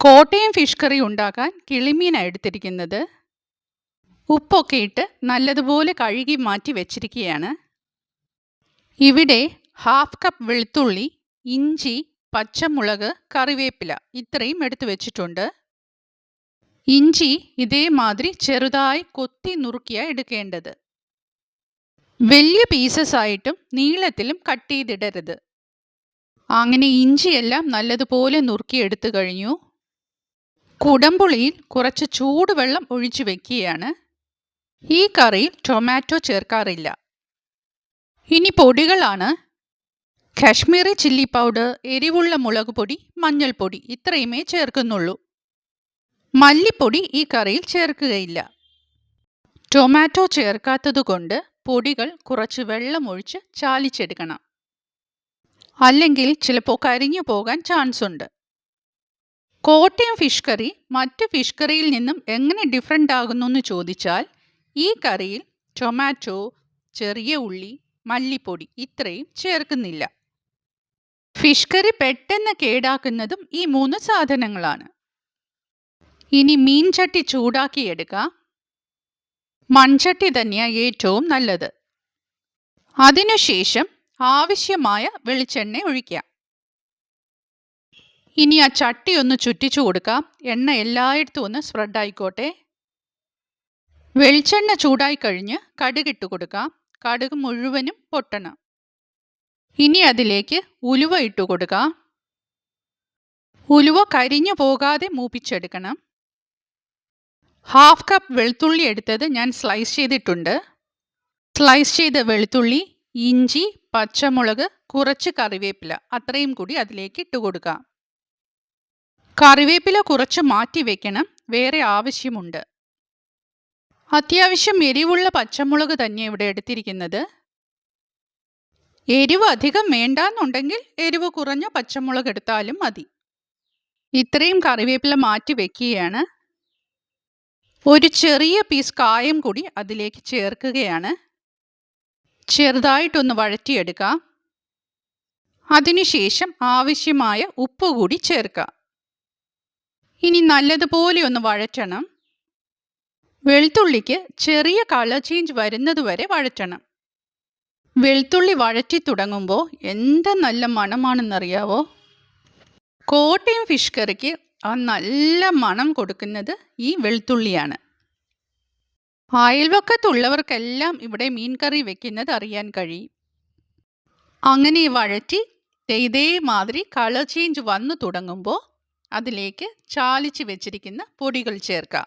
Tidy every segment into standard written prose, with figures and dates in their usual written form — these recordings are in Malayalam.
കോട്ടയം ഫിഷ് കറി ഉണ്ടാക്കാൻ കിളിമീനാണ് എടുത്തിരിക്കുന്നത്. ഉപ്പൊക്കെ ഇട്ട് നല്ലതുപോലെ കഴുകി മാറ്റി വെച്ചിരിക്കുകയാണ്. ഇവിടെ 1/2 കപ്പ് വെളുത്തുള്ളി, ഇഞ്ചി, പച്ചമുളക്, കറിവേപ്പില ഇത്രയും എടുത്തു വെച്ചിട്ടുണ്ട്. ഇഞ്ചി ഇതേമാതിരി ചെറുതായി കൊത്തി നുറുക്കിയാണ് എടുക്കേണ്ടത്. വലിയ പീസസ് ആയിട്ടും നീളത്തിലും കട്ട് ചെയ്തിടരുത്. അങ്ങനെ ഇഞ്ചിയെല്ലാം നല്ലതുപോലെ നുറുക്കി എടുത്തു കഴിഞ്ഞു. കുടംപുളിയിൽ കുറച്ച് ചൂടുവെള്ളം ഒഴിച്ചു വെക്കുകയാണ്. ഈ കറിയിൽ ടൊമാറ്റോ ചേർക്കാറില്ല. ഇനി പൊടികളാണ്. കാശ്മീരി ചില്ലി പൗഡർ, എരിവുള്ള മുളക് പൊടി, മഞ്ഞൾപ്പൊടി ഇത്രയുമേ ചേർക്കുന്നുള്ളൂ. മല്ലിപ്പൊടി ഈ കറിയിൽ ചേർക്കുകയില്ല. ടൊമാറ്റോ ചേർക്കാത്തതുകൊണ്ട് പൊടികൾ കുറച്ച് വെള്ളം ഒഴിച്ച് ചാലിച്ചെടുക്കണം. അല്ലെങ്കിൽ ചിലപ്പോൾ കരിഞ്ഞു പോകാൻ ചാൻസ് ഉണ്ട്. കോട്ടയം ഫിഷ് കറി മറ്റ് ഫിഷ് കറിയിൽ നിന്നും എങ്ങനെ ഡിഫറെൻ്റ് ആകുന്നു എന്ന് ചോദിച്ചാൽ, ഈ കറിയിൽ ടൊമാറ്റോ, ചെറിയ ഉള്ളി, മല്ലിപ്പൊടി ഇത്രയും ചേർക്കുന്നില്ല. ഫിഷ് കറി പെട്ടെന്ന് കേടാക്കുന്നതും ഈ 3 സാധനങ്ങളാണ്. ഇനി മീൻ ചട്ടി ചൂടാക്കിയെടുക്കാം. മൺചട്ടി തന്നെയാണ് ഏറ്റവും നല്ലത്. അതിനുശേഷം ആവശ്യമായ വെളിച്ചെണ്ണ ഒഴിക്കാം. ഇനി ആ ചട്ടി ഒന്ന് ചുറ്റിച്ചു കൊടുക്കാം. എണ്ണ എല്ലായിടത്തും ഒന്ന് സ്പ്രെഡ് ആയിക്കോട്ടെ. വെളിച്ചെണ്ണ ചൂടായി കഴിഞ്ഞ് കടുകിട്ട് കൊടുക്കാം. കടുക് മുഴുവനും പൊട്ടണം. ഇനി അതിലേക്ക് ഉലുവ ഇട്ട് കൊടുക്കാം. ഉലുവ കരിഞ്ഞു പോകാതെ മൂപ്പിച്ചെടുക്കണം. 1/2 കപ്പ് വെളുത്തുള്ളി എടുത്തത് ഞാൻ സ്ലൈസ് ചെയ്തിട്ടുണ്ട്. സ്ലൈസ് ചെയ്ത വെളുത്തുള്ളി, ഇഞ്ചി, പച്ചമുളക്, കുറച്ച് കറിവേപ്പില അത്രയും കൂടി അതിലേക്ക് ഇട്ട് കൊടുക്കാം. കറിവേപ്പില കുറച്ച് മാറ്റി വെക്കണം, വേറെ ആവശ്യമുണ്ട്. അത്യാവശ്യം എരിവുള്ള പച്ചമുളക് തന്നെ ഇവിടെ എടുത്തിരിക്കുന്നത്. എരിവ് അധികം വേണ്ടാന്നുണ്ടെങ്കിൽ എരിവ് കുറഞ്ഞ പച്ചമുളക് എടുത്താലും മതി. ഇത്രയും കറിവേപ്പില മാറ്റി വെക്കുകയാണ്. ഒരു ചെറിയ പീസ് കായം കൂടി അതിലേക്ക് ചേർക്കുകയാണ്. ചെറുതായിട്ടൊന്ന് വഴറ്റിയെടുക്കാം. അതിനുശേഷം ആവശ്യമായ ഉപ്പ് കൂടി ചേർക്കാം. ഇനി നല്ലതുപോലെ ഒന്ന് വഴറ്റണം. വെളുത്തുള്ളിക്ക് ചെറിയ കളർ ചേഞ്ച് വരുന്നതുവരെ വഴറ്റണം. വെളുത്തുള്ളി വഴറ്റി തുടങ്ങുമ്പോൾ എന്ത് നല്ല മണമാണെന്നറിയാവോ? കോട്ടയം ഫിഷ് കറിക്ക് ആ നല്ല മണം കൊടുക്കുന്നത് ഈ വെളുത്തുള്ളിയാണ്. അയൽവക്കത്തുള്ളവർക്കെല്ലാം ഇവിടെ മീൻ കറി വെക്കുന്നത് അറിയാൻ കഴിയും. അങ്ങനെ വഴറ്റി ഇതേമാതിരി കളർ ചേഞ്ച് വന്നു തുടങ്ങുമ്പോൾ അതിലേക്ക് ചാലിച്ച് വെച്ചിരിക്കുന്ന പൊടികൾ ചേർക്കാം.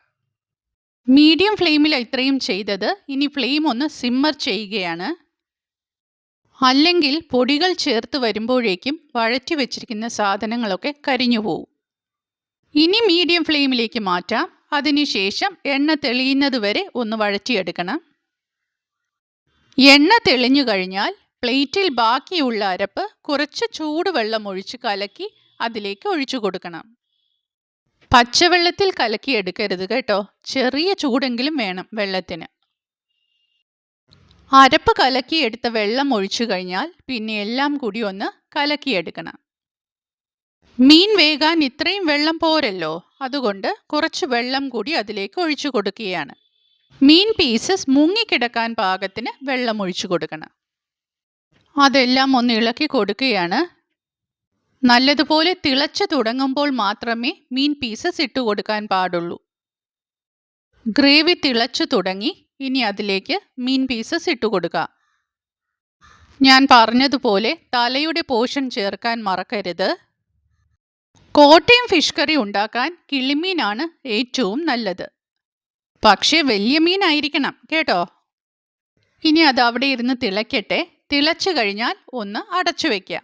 മീഡിയം ഫ്ലെയിമിലാണ് ഇത്രയും ചെയ്തത്. ഇനി ഫ്ലെയിം ഒന്ന് സിമ്മർ ചെയ്യുകയാണ്. അല്ലെങ്കിൽ പൊടികൾ ചേർത്ത് വരുമ്പോഴേക്കും വഴറ്റി വെച്ചിരിക്കുന്ന സാധനങ്ങളൊക്കെ കരിഞ്ഞു പോവും. ഇനി മീഡിയം ഫ്ലെയിമിലേക്ക് മാറ്റാം. അതിനുശേഷം എണ്ണ തെളിയുന്നത് വരെ ഒന്ന് വഴറ്റിയെടുക്കണം. എണ്ണ തെളിഞ്ഞു കഴിഞ്ഞാൽ പ്ലേറ്റിൽ ബാക്കിയുള്ള അരപ്പ് കുറച്ച് ചൂടുവെള്ളം ഒഴിച്ച് കലക്കി അതിലേക്ക് ഒഴിച്ചു കൊടുക്കണം. പച്ചവെള്ളത്തിൽ കലക്കി എടുക്കരുത് കേട്ടോ, ചെറിയ ചൂടെങ്കിലും വേണം വെള്ളത്തിന്. അരപ്പ് കലക്കിയെടുത്ത വെള്ളം ഒഴിച്ചു കഴിഞ്ഞാൽ പിന്നെ എല്ലാം കൂടി ഒന്ന് കലക്കിയെടുക്കണം. മീൻ വേകാൻ ഇത്രയും വെള്ളം പോരല്ലോ, അതുകൊണ്ട് കുറച്ച് വെള്ളം കൂടി അതിലേക്ക് ഒഴിച്ചു കൊടുക്കുകയാണ്. മീൻ പീസസ് മുങ്ങിക്കിടക്കാൻ പാകത്തിന് വെള്ളം ഒഴിച്ചു കൊടുക്കണം. അതെല്ലാം ഒന്ന് ഇളക്കി കൊടുക്കുകയാണ്. നല്ലതുപോലെ തിളച്ചു തുടങ്ങുമ്പോൾ മാത്രമേ മീൻ പീസസ് ഇട്ട് കൊടുക്കാൻ പാടുള്ളൂ. ഗ്രേവി തിളച്ചു തുടങ്ങി. ഇനി അതിലേക്ക് മീൻ പീസസ് ഇട്ട് കൊടുക്കുക. ഞാൻ പറഞ്ഞതുപോലെ തലയുടെ പോർഷൻ ചേർക്കാൻ മറക്കരുത്. കോട്ടയം ഫിഷ് കറി ഉണ്ടാക്കാൻ കിളിമീനാണ് ഏറ്റവും നല്ലത്. പക്ഷേ വലിയ മീനായിരിക്കണം കേട്ടോ. ഇനി അത് അവിടെ ഇരുന്ന് തിളയ്ക്കട്ടെ. തിളച്ചു കഴിഞ്ഞാൽ ഒന്ന് അടച്ചു വയ്ക്കാം.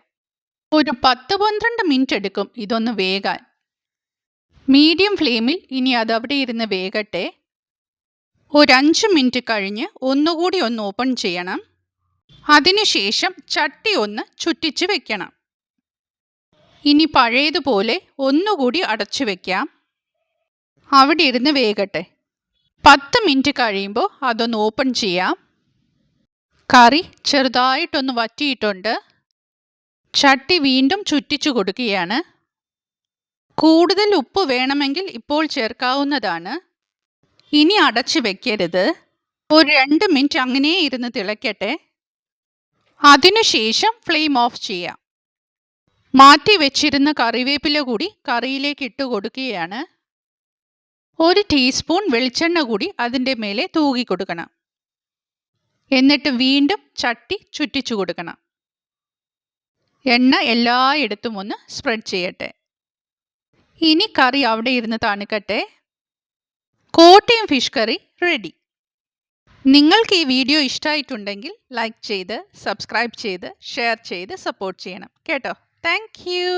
ഒരു 10-12 മിനിറ്റ് എടുക്കും ഇതൊന്ന് വേകാൻ. മീഡിയം ഫ്ലെയിമിൽ ഇനി അത് അവിടെ ഇരുന്ന് വേകട്ടെ. ഒരു 5 മിനിറ്റ് കഴിഞ്ഞ് ഒന്നുകൂടി ഒന്ന് ഓപ്പൺ ചെയ്യണം. അതിനുശേഷം ചട്ടി ഒന്ന് ചുറ്റിച്ച് വെക്കണം. ഇനി പഴയതുപോലെ ഒന്നുകൂടി അടച്ചു വയ്ക്കാം. അവിടെ ഇരുന്ന് വേകട്ടെ. 10 മിനിറ്റ് കഴിയുമ്പോൾ അതൊന്ന് ഓപ്പൺ ചെയ്യാം. കറി ചെറുതായിട്ടൊന്ന് വറ്റിയിട്ടുണ്ട്. ചട്ടി വീണ്ടും ചുറ്റിച്ചു കൊടുക്കുകയാണ്. കൂടുതൽ ഉപ്പ് വേണമെങ്കിൽ ഇപ്പോൾ ചേർക്കാവുന്നതാണ്. ഇനി അടച്ചു വെക്കരുത്. ഒരു 2 മിനിറ്റ് അങ്ങനെ ഇരുന്ന് തിളയ്ക്കട്ടെ. അതിനുശേഷം ഫ്ലെയിം ഓഫ് ചെയ്യാം. മാറ്റി വെച്ചിരുന്ന കറിവേപ്പില കൂടി കറിയിലേക്ക് ഇട്ട് കൊടുക്കുകയാണ്. 1 ടീസ്പൂൺ വെളിച്ചെണ്ണ കൂടി അതിൻ്റെ മേലെ തൂകി കൊടുക്കണം. എന്നിട്ട് വീണ്ടും ചട്ടി ചുറ്റിച്ചു കൊടുക്കണം. എണ്ണ എല്ലായിടത്തും ഒന്ന് സ്പ്രെഡ് ചെയ്യട്ടെ. ഇനി കറി അവിടെ ഇരുന്ന് തണുക്കട്ടെ. Kottayam fish curry ready. നിങ്ങൾക്ക് ഈ വീഡിയോ ഇഷ്ടമായിട്ടുണ്ടെങ്കിൽ ലൈക്ക് ചെയ്ത്, സബ്സ്ക്രൈബ് ചെയ്ത്, ഷെയർ ചെയ്ത് സപ്പോർട്ട് ചെയ്യണം കേട്ടോ. Thank you.